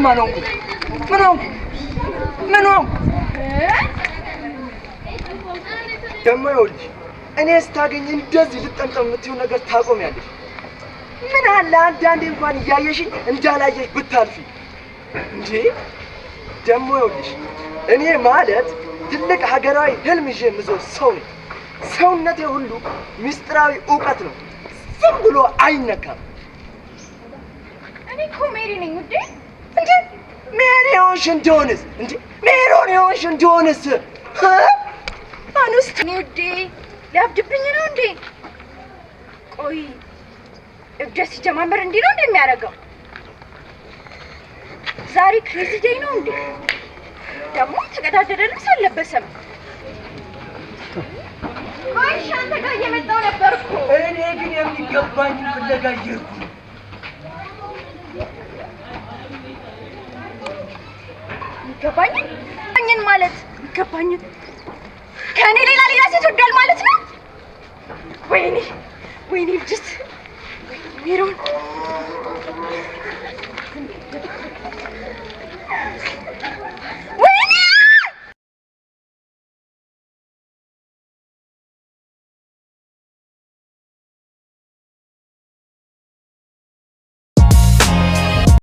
ምነው ደሞ ይኸውልሽ እኔ ስታገኝ እንደዚህ ልጠምጠም የምትይው ነገር ታቆሚያለሽ። ምን አለ አንዳንዴ እንኳን እያየሽኝ እንዳላየሽ ብታልፊ እንዴ። ደሞ ይኸውልሽ እኔ ማለት ትልቅ ሀገራዊ ህልም ይዤ የምዞር ሰው ነኝ። ሰውነቴ ሁሉ ምስጢራዊ ዕውቀት ነው፣ ዝም ብሎ አይነካም። እኔ እኮ ሜሪ ነኝ ውዴ። እንዴ ሜሪ ሆንሽ እንደሆነስ እንዴ ሜሮን ሆንሽ እንደሆነስ አንስት ነው ውዴ። ሊያብድብኝ ነው እንዴ? ቆይ እብደት ሲጀማመር እንዲህ ነው እንደሚያደርገው? ዛሬ ክሬዚ ዴይ ነው እንዴ? ደግሞ ተቀዳደደ ልብስ አልለበሰም። ቆይ አንተ ጋር እየመጣሁ ነበር እኮ። እኔ ግን የሚገባኝ ፍለጋ እየሄድኩ ነው። ይገባኝን ማለት ይገባኝን ከእኔ ሌላ ሴት ወዳል